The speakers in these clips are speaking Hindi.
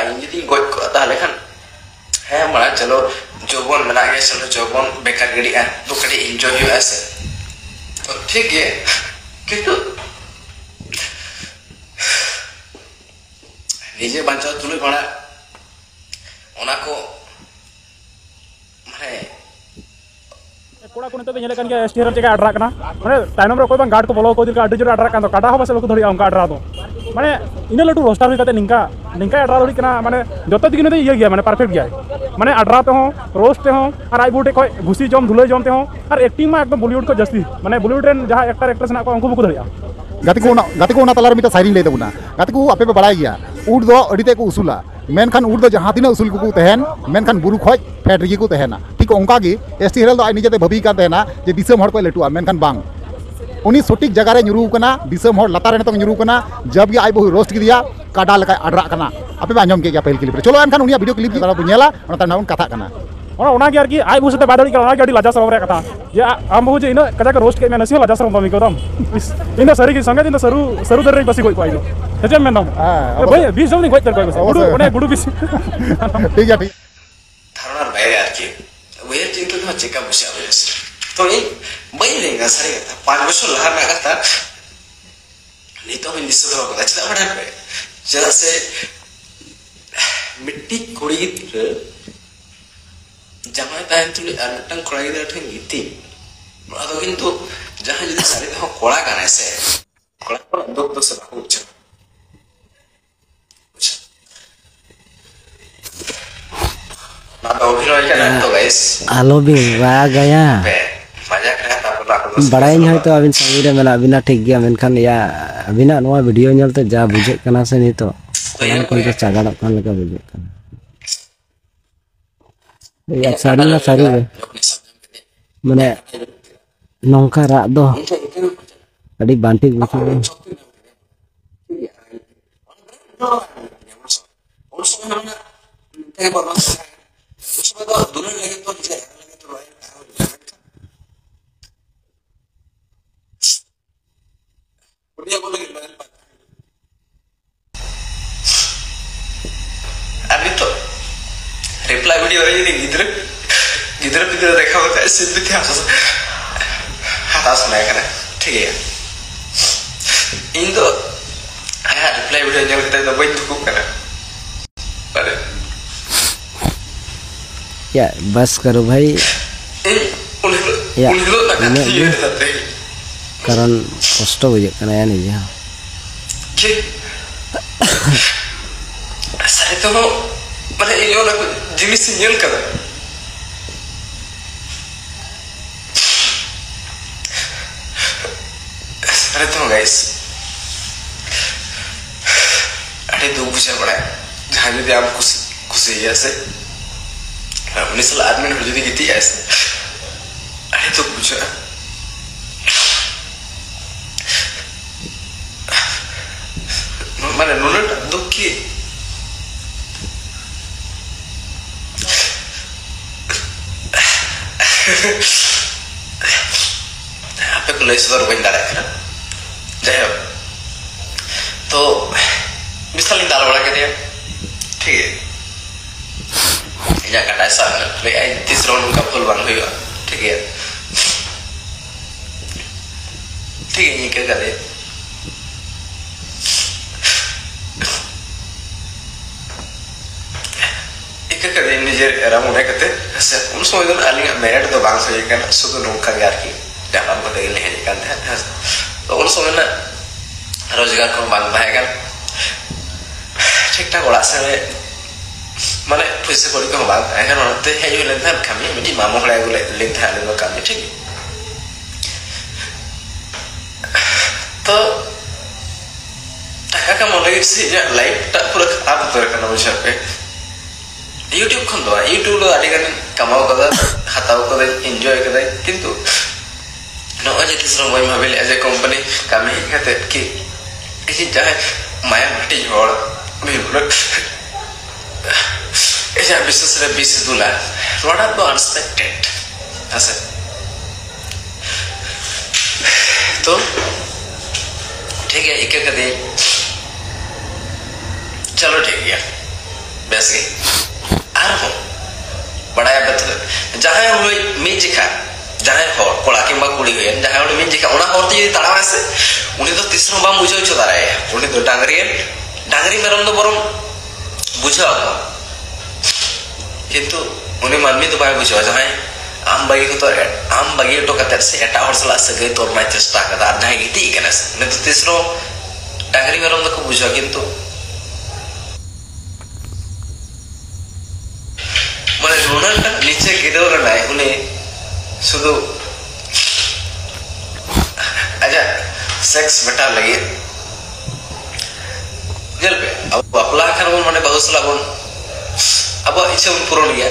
इंजी गोज को ताले खान है मारा चलो जोबन मेना गया चलो जोबन बेकार गड़ी आ तो कड़ी एंजॉय हुआ ऐसे तो ठीक है किंतु निजे बांचा तुले बड़ा ओना को माने कोड़ा को नते बेले kan STR जगह अडरा कना माने ताइनम रे कोई बन गार्ड को बोलो को दिन का अड्डी जोर अडरा कान तो काटा हो बस लोग धड़ी उनका अडरा दो माने इने लटू रोस्टर हुई काते निंका अडरा धड़ी कना माने जतो दिगिन दे ये गया माने परफेक्ट गया माने अडरा पे हो रोस्ट पे हो और आई बूटे कोई घुसी जम धुले जमते हो और एक्टिंग में एकदम बॉलीवुड को जस्ती माने बॉलीवुड रेन जहां एक्टर एक्ट्रेस ना को उनको बुक धड़िया गाते को तलार मिटा साइरिंग ले देबुना गाते को आपे पे बड़ाई गया उड़ दो अडिते को उसूला मेनखान उड़ दो जहां तीना उसूल को तहन मेनखान बुरु खoj फेट रगी को तहना ठीक ओंका गी एसटी हेरल दो आई निजेते भबी का तहना जे दिसम हड़ को लेटुआ मेनखान बांग उनी सटीक जगह रे न्युरू कना दिसम हड़ लतार ने तो न्युरू कना जब गे आई बहु रोस्ट किदिया काडा लका अडरा कना आपे आंजम के गया पहल क्लिप रे चलो एनखान उनिया वीडियो क्लिप जरा बुनेला ओना ता नाउन कथा कना ओना के आरकी आई बुसते बादड़ी का ओना गाड़ी लाजा सबरे कथा ये आम बहु जे इन कजा के रोस्ट के में नसी लाजा सब बमी कोदम इन सरी के संगे इन सरू दर रे बसी कोई पाइलो हेजे में नम भाई 20 जल्दी कोई तर कोई गुडू ओने गुडू बिस ठीक है ठीक धारणार बाहेर आरकी वे चिंता तो चेकअप बुसे आवेस तो ये बई लेगा सरी कथा 5 वर्ष लहार ना कथा नीतो में दिस दो को चला बड़ा पे जैसे मिट्टी कोड़ी जमाय तायन तुली अनटन कोड़ा गिदर ठन गीती अदो किंतु जहां जदी सारी तो कोड़ा गाना से कोड़ा पर दुख तो से बाकुच ना तो अभिनय करना तो गाइस आलो भी वा गया मजा करा ताको बड़ाई नहीं तो अबिन समीरे मेना अबिना ठीक गया मेनखान या अबिना नोआ वीडियो नेलते जा बुझे कना से नहीं तो कोई तो चागाड़ कान लगा बुझे कना या सारी ना सारी माने नौका राग दो अड़ी बांटी बुझे रिप्लाई वीडियो रे नि गिदर गिदर गिदर देखा होता है सिद्ध थे हताश मैं करना ठीक है इन तो रिप्लाई वीडियो जल करते तो वही दुख करना अरे या बस करो भाई या कारण कष्ट बुझे कना या नहीं हां सरे तो माने इन ना जिनिस नेल कदा अरे तो गाइस अरे दो बुझे पड़ा जहां यदि आप खुशी ऐसे उन्नीस साल आदमी ने यदि गीती ऐसे अरे तो बुझे माने नोनट दुख की आपे को लेस दर बन दाड़ा करा जाए तो मिसाल दाल बड़ा के दिया ठीक है या काटा सा ले आई तीसरा उनका फुल बन हुआ ठीक है ये क्या करे करे निजे रामुने कते से उन समय तो आलिंग मेरिट तो बांग सजे kan सुदु नोका यार की जापान को देले हे kan तो उन समय ना रोजगार को बांग भाई kan ठीक ठाक ओड़ा से माने पैसे कोड़ी को बांग है kan ओते हे यो लेन kami मिटी मामो खड़ा को लेन था ले kami ठीक तो टाका का मोले से लाइफ ता पूरा खराब होते रहना मुझे पे YouTube खन दो YouTube लो आदि गन कमाओ कदा हताओ कदा एंजॉय कदा किंतु नो अजे तीसरा वही भाबिल एज ए कंपनी कामे कहते कि इसी जाए माया भट्टी जोड़ बिल्कुल ऐसा बिजनेस रे 20 डॉलर रोड़ा तो अनएक्सपेक्टेड ऐसे तो ठीक है एक एक दे चलो ठीक है बेस गे आर बड़ा बेत जहां हुई मी जिखा जहां हर कोड़ा किंबा कुड़ी हुई जहां उनी मी जिखा ओना हर ती ताड़ा से उनी तो तीसरो बाम बुझो छ दाराय उनी तो डांगरी मेरम दो बरम बुझो किंतु उनी मानमी तो बाय बुझो जहां आम बागी को तो आम बागी तो कते से एटा हर सला सगे तोर माय चेष्टा कदा आर जहां गिती कने उनी तो तीसरो डांगरी मेरम दो को बुझो किंतु माने रोनाल्ड नीचे गिरो रनाय उनी शुद्ध अच्छा सेक्स बेटा लगे जल पे अब अपला खान बोल माने बहुत सला बोल अब इच्छा उन पूर्ण गया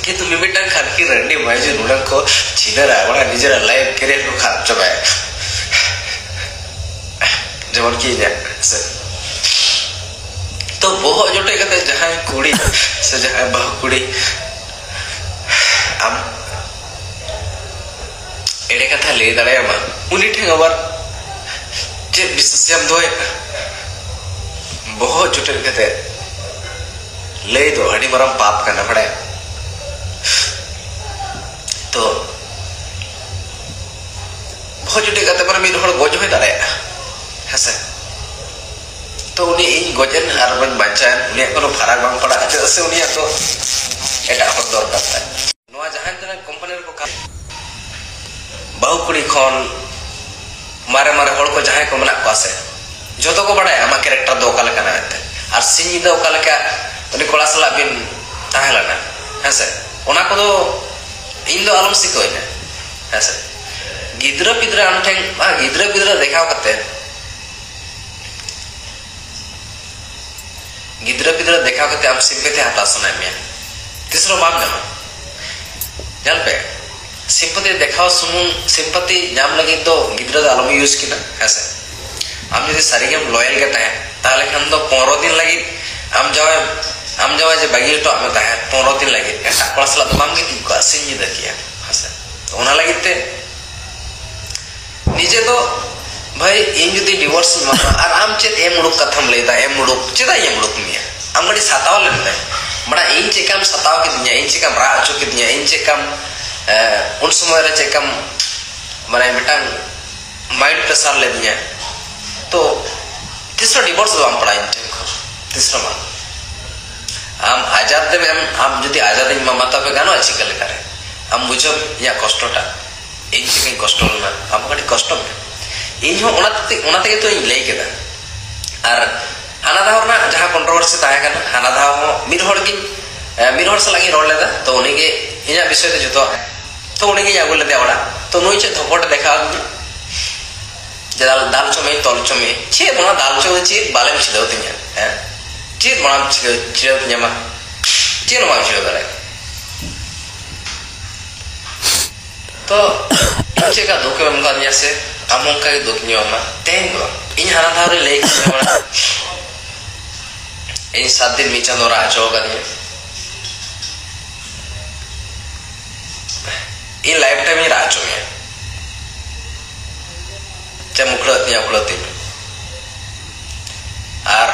कि तुम मिमिटा खान की रंडी माइज नुडन को चिनरा बड़ा निजरा लाइव कैरियर को खान चबाए जवन की जा तो बहुत जोटे कहते जहां कुड़ी से जहां बहु कुड़ी आम एडे कथा ले दाड़े मा उनी ठेंग अबार जे विशेषम दोय बहुत जुटे कहते ले दो अड़ी मरम पाप करना पड़े तो बहुत जुटे कहते पर मिल हर गोज होय दाड़े हसे तो उनी इन गोजन आर बन बांचान उनी कोनो फराक बांग पड़ा अच्छा से उनी तो एटा हर दर करता है नोआ जहां तना कंपनी को का बहु कुड़ी खन मारे मारे हड़ को जहां को मना को आसे जो तो को बड़ा आमा कैरेक्टर दो काल कना आते आर सिंह दो काल का उनी कोड़ा सला बिन ताहलाना हसे ओना को दो इन दो आलम सिकोइना हसे गिद्रा पिद्रा अनठें गिद्रा पिद्रा देखाव करते गिद्रा पिद्रा देखाव करते हम सिंपैथी हटा सुनाय में तीसरो बाम जमा जल पे सिंपैथी देखाव सुमुन सिंपैथी नाम लगी तो गिद्रा द आलम यूज किना ऐसे हम यदि सारी गेम लॉयल के ताहे ताले खान तो 15 दिन लगी हम जावे जे बागी तो हम ताहे 15 दिन लगी एटा क्लास ला तमाम गिती को सिंह दकिया हसे तो ओना लगी ते निजे तो भाई इन जुदी डिवोर्स मा और आम चेत एम मुडुक कथम लेदा एम मुडुक चेदा एम मुडुक मिया आम गडी सताव लेनदा बड़ा इन चेकम सताव के दिया इन चेकम रा अचो के दिया इन चेकम उन समय रे चेकम माने मिटांग माइंड प्रेशर ले दिया तो तीसरा डिवोर्स दो आम पड़ा इन तीसरा मा आम आजाद दे आम जुदी आजाद इन माता पे गानो अच्छी कले करे आम बुझो या कष्टटा इन चेकम कष्ट ना आम गडी कष्ट में इन हो उनाते तो इन ले केदा और हाना दाव ना जहां कंट्रोवर्सी ताया कना हाना दाव हो मिरहर से लगी रोड लेदा तो उनी के इना विषय ते जतो तो उनी के आगु लेदा ओड़ा तो नुई चे धपट देखा जदाल दाल चमे तल चमे चे बना दाल चमे चे बाले छिलो तिया हैं चे बना छिलो तिया मा चे नो मा छिलो दारे तो इनचे का धोखे में का से among ka duk nyoma tengo in hana thare lek nyoma in sadin mi chandora achoga ni in lifetime ni racho me cha mukrat ni akulati ar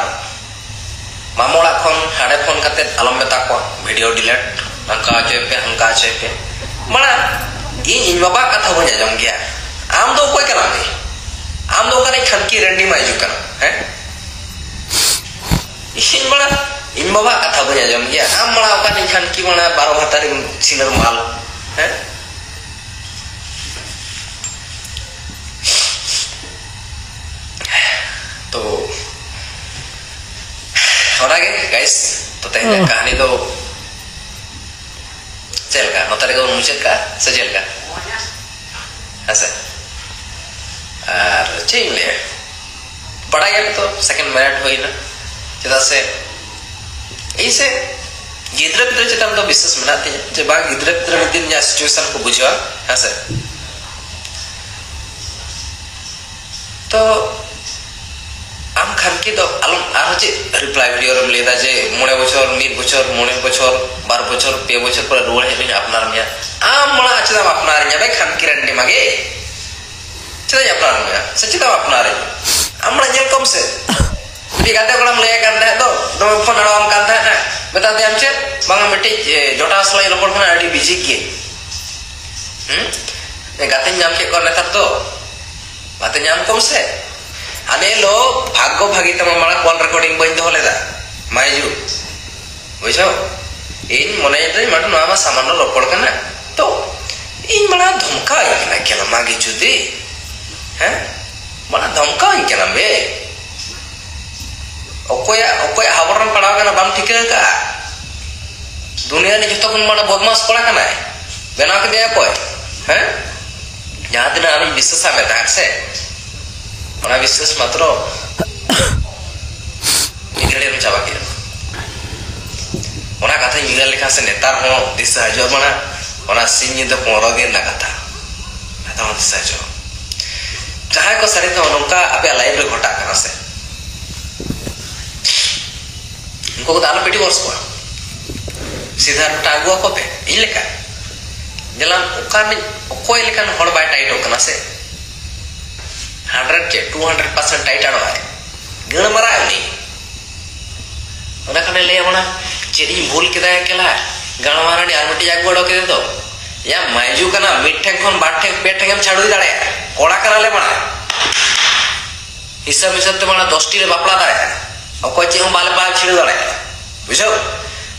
mamola khon hade phone kate alom meta ko video delete hangka chepe mana in baba katha bonya jam gya आम दो कोई करा नहीं आम दो का नहीं खनकी रंडी माइजू करा है इन बड़ा इन बाबा कथा बजा जम गया आम बड़ा का नहीं खनकी बड़ा 12 हतारी सिनर माल है तो और आगे गाइस तो तेरे कहानी तो चल का नोतारे का मुझे का सजल का ऐसा और चेले बड़ा गया तो सेकंड मैरिट होई ना चदा से ऐसे गिद्रा पिद्रा चेतम तो विशेष मनाते हैं जे बा गिद्रा पिद्रा में दिन या सिचुएशन को बुझवा हां सर तो आम खान की तो आलम आरो जे रिप्लाई वीडियो रे लेदा जे 9 বছর 1 বছর 9 বছর 12 বছর 2 বছর पर रोड है नहीं अपनार मिया आम बड़ा अच्छा अपनार मिया भाई खान की रंडी मागे चला अपनार मिया सच्ची तो अपनार है हम बड़ा जेल कम से भी गाते कोड़म ले करता है तो फोन अड़ाम करता है बता दे हम चेक बांगा मिट्टी जोटा असला ये लोग अड़ी बिजी के गाते नाम के कौन नेता तो गाते नाम कौन से अने लो भाग्य भागी तमा माला कॉल रिकॉर्डिंग बंद हो लेदा मायजू बुझो इन मने दे मट नवा सामान्य रोपड़ कना तो इन बड़ा धमका इकना केला मागी जुदी हैं बड़ा धमका इकना बे ओकोय हावरन पड़ा कना बाम ठीक का दुनिया ने जतो कोन माना बदमाश पड़ा कना बना के दे कोय हैं जहां दिन आमी विश्वास में था से मना विश्वास मात्र निगले में चाबा के ओना कथा निगल लेखा से नेता हो दिशा जो मना ओना सिंह तो 15 दिन ना कथा नेता हो दिशा जो जहां को सरे तो नोका आपे लाइव रे घटा करा से इनको दाल पेटी वर्ष को सीधा टागुआ को पे इन लेका जलान ओकान ओकोय लेकान हड़ बाय टाइट होकना से 100 के 200% टाइट आड़ो है गण मरा नहीं ओना कने ले मना चेरी भूल केदा केला गण मारा ने आरमटी जाग बड़ो के दो या माइजू कना मिठे खन बाठे पेठे हम छाड़ू दाड़े कोड़ा करा ले मना हिसाब हिसाब ते मना 10 टी रे बापला दाड़े ओकोय चे हम बाल बाल छिड़ दाड़े बुझो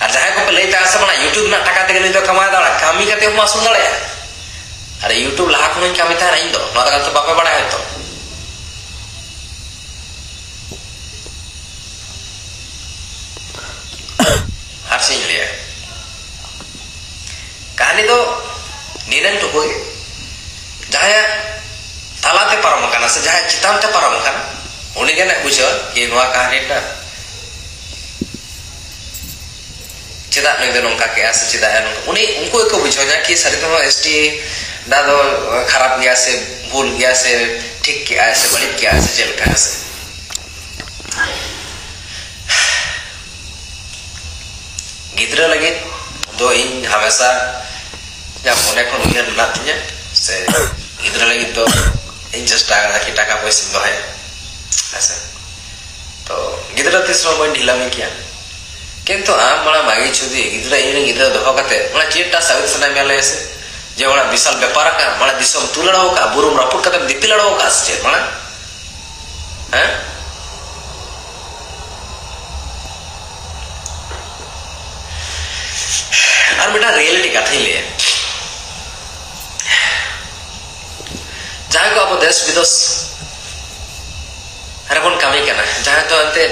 और जहां को ले ता से मना YouTube ना टाका ते तो कमा दाड़ा कामी करते हम आसुन दाड़े अरे YouTube लाख में कामी था नहीं दो ना तो बापे बड़ा है तो हर सिंह लिया कहानी तो निरन तो कोई जहां तालाते पारम कना से जहां चितान ते पारम कना उनी के ना बुझो ये नवा कहानी टा चिदा ने दे नोंका के आसे चिदा उनी उनको एको बुझो जा कि सरी तो एसटी दादो खराब गया से भूल गया से ठीक किया से बड़ी किया से जेल का से गिद्रा लगे दो इन हमेशा जब मोने को उयन ना तिया से गिद्रा लगे तो इन जस्ट आगा कि टाका पैसा दो है ऐसा तो गिद्रा तीसरा बन ढीला में किया किंतु आम बड़ा मागी छुदी गिद्रा इन गिद्रा दो कते बड़ा चेटा सावित सना मेले ऐसे जे बड़ा विशाल व्यापार का बड़ा दिसम तुलड़ाओ का बुरुम रापुर कते दिपि लड़ाओ का से बड़ा हैं और बेटा रियलिटी कथा ले जहां को अब देश विदेश अरे बन कमी करना जहां तो अंते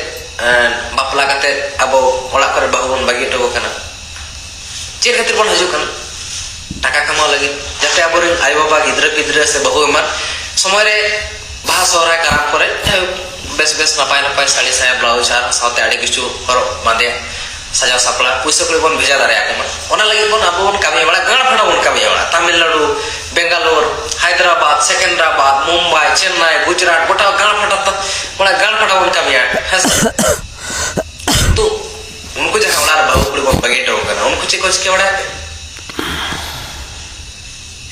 बापला कते अब ओला करे बाहुन बागी टो कना चेर खातिर बन हजू कना टाका कमा लगे जाते अब आई बाबा गिद्रा पिद्रा से बहु एमन समय रे बाहा सोहरा कराम करे बेस बेस नपाय नपाय साड़ी साया ब्लाउज आर साथे आड़ी किछु हरो बांधे सजा सपला पैसा को बन भेजा दारे आको ओना लगे बन अब बन कमी बड़ा गाड़ फटा बन कमी बड़ा तमिलनाडु बेंगालोर हैदराबाद सिकंदराबाद मुंबई चेन्नई गुजरात गोटा गाड़ फटा बड़ा गाड़ फटा बन कमी तो उनको जहां बड़ा बाबू कुड़ी बन बगेटो कना उनको चे कुछ के बड़ा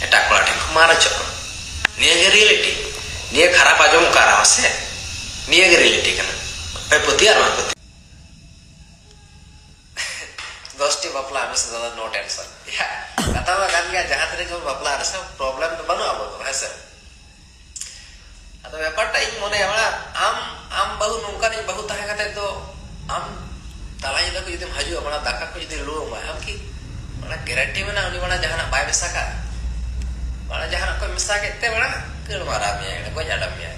एटा कोला ठे मारा छ निये रियलिटी निये खराब आजम करा से निये रियलिटी कना पे पतिया मा पति 10 टी बापला में से ज्यादा नो टेंशन या कथा में गान गया जहां तरे जो बापला रे सब प्रॉब्लम तो बनो अब तो है सर तो व्यापार टाइम मने हमरा आम बहु नौका नहीं बहुत है कते तो आम तालाई को यदि हजू हमरा दाका को यदि लो हम की बड़ा गारंटी में ना उनी बड़ा जहां बाय मिसा का बड़ा जहां को मिसा के ते बड़ा केड़ मारा में है को जाडा में है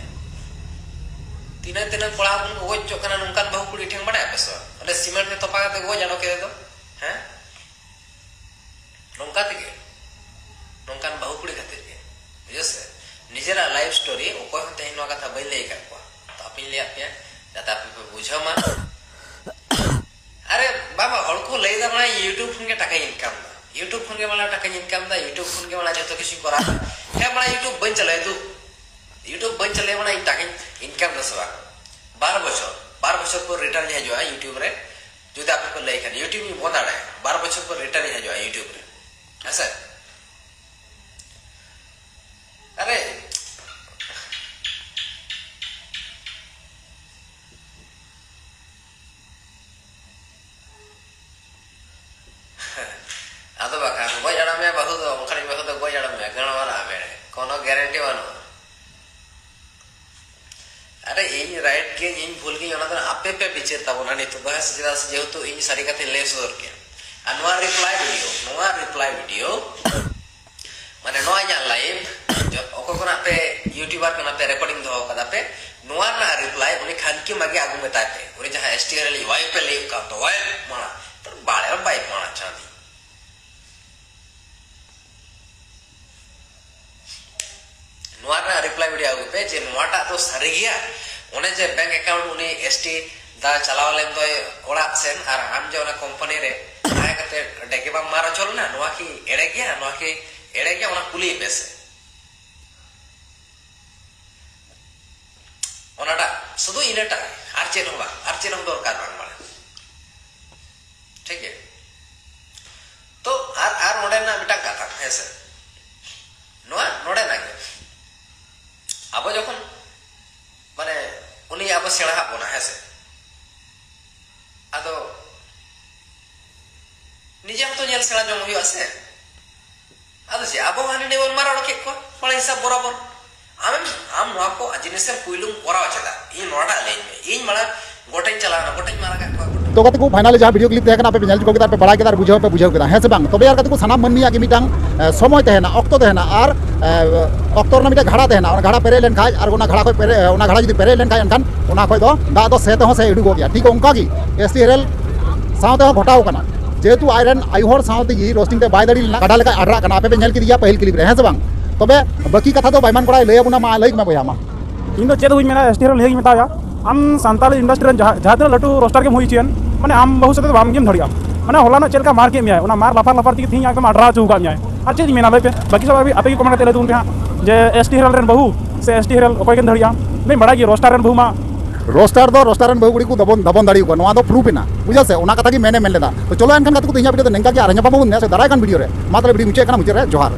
तीन कोड़ा उनको वो जो कना नौका बहु कुड़ी ठेंग बड़ा पैसा अरे सीमेंट में तोपा के वो जानो के दो हैं नौका ते नौकान बहु कुड़ी खातिर के जैसे निजेरा लाइफ स्टोरी ओको हते हिनवा कथा बइ ले का को तो अपन ले आपे जाता पे बुझो मा अरे बाबा हड़को ले दा बना YouTube फोन के टाका इनकम दा YouTube फोन के वाला टाका इनकम दा YouTube फोन के वाला जतो किसी करा है बड़ा YouTube बन चले तो YouTube बन चले बना टाका इनकम दा सवा 12 बछर पर रिटर्न है जो है YouTube रे जो आपको लेखन YouTube में बहुत आड़ा है 12 बछर पर रिटर्न है जो है YouTube रे ऐसा अरे आपे पे विचार ताबोना नित तो है सचिदा से जेहेतु इन सारी कथे ले सदर के अनवा रिप्लाई वीडियो माने नोआ या लाइव जो ओको कोना पे यूट्यूबर कोना पे रिकॉर्डिंग दो कदा पे नोआ ना रिप्लाई उनी खानकी मागे आगु मेताते उनी जहां एसटीआरएल वाई पे ले का तो वाई माना तो बाळे बाई माना चांदी नोआ ना रिप्लाई वीडियो आगु पे जे नोआटा तो सरी गया उन्हें जे बैंक अकाउंट उनी एसटी दा चलाव लेन दो ओड़ा सेन आर आम जो ना कंपनी रे आए कते डेके बा मारा चल ना नोआ की एड़े गया उना कुली पैसे ओनाटा शुद्ध इनेटा आर्चेन हम दरकार बांग माने ठीक है तो आर नोडे ना मिटा कथा ऐसे नोआ नोडे ना अब जखन माने उनी अब सेड़ा हाबोना ऐसे आदो निजे हम तो नेल सेड़ा जम हुई आसे आदो से अब हानि ने वन मारा के को बड़ा हिसाब बराबर आम नोआ को जिनिसे पुइलुम करा चला इ नोडा ले इन मारा गोटे चला ना गोटे मारा का तो कते को फाइनली जहाँ वीडियो क्लिप तहना पे नेल चुको के बड़ा के बुझाव के हे से बांग तबे यार कते को सानाम मनमिया के मिटांग समय तहना ऑक्तो तहना और ऑक्तो ना मिटा घड़ा तहना और घड़ा पेरे लेन खाय और ओना घड़ा को पेरे ओना घड़ा जदी पेरे लेन खाय अनखान ओना खय दो दा दो से तो से उडुगो गया ठीक ओंका की एसटीआरएल सावते घटाव कना जेतु आयरन आइहर सावते जी रोस्टिंग ते बाय दड़ी लेना काडा लेका आडरा कना पे नेल के दिया पहल क्लिप रे हे से बांग तबे बाकी कथा तो बायमान कोड़ा लय बुना मा लय में बया मा इन दो चेद हुई मेना एसटीआरएल हेगी मेताया आम सानताल इंडस्ट्री जहाँ लटू रोस्टर के हुई माने आम बहु से बाम गेम धड़िया माने होला चलका मार के में मार लाफार ती थी एकदम अड्रा चौका में और चीज मेना पे बाकी सब अभी आपे कमेंट तेले दून पे जे एसटीआरएल रेन बहु से एसटीआरएल ओको के धड़िया नहीं बड़ा की रोस्टर रेन बहु मा रोस्टर बहु गुड़ी को दबन दाड़ी को नोआ दो प्रूफ ना बुझा से ओना कथा की मेने मेन लेदा तो चलो एनखान कत को तिया वीडियो तो नेंका की आर ᱧᱟᱯᱟᱢ ᱵᱚᱱ ᱱᱮᱥ ᱫᱟᱨᱟᱭ ᱠᱟᱱ ᱵᱷᱤᱰᱤᱭᱳ ᱨᱮ ᱢᱟ ᱛᱟᱦᱞᱮ ᱵᱷᱤᱰᱤᱭᱳ ᱢᱩᱪᱟᱹᱫ ᱠᱟᱱᱟ ᱢᱩᱪᱟᱹᱫ ᱨᱮ ᱡᱚᱦᱟᱨ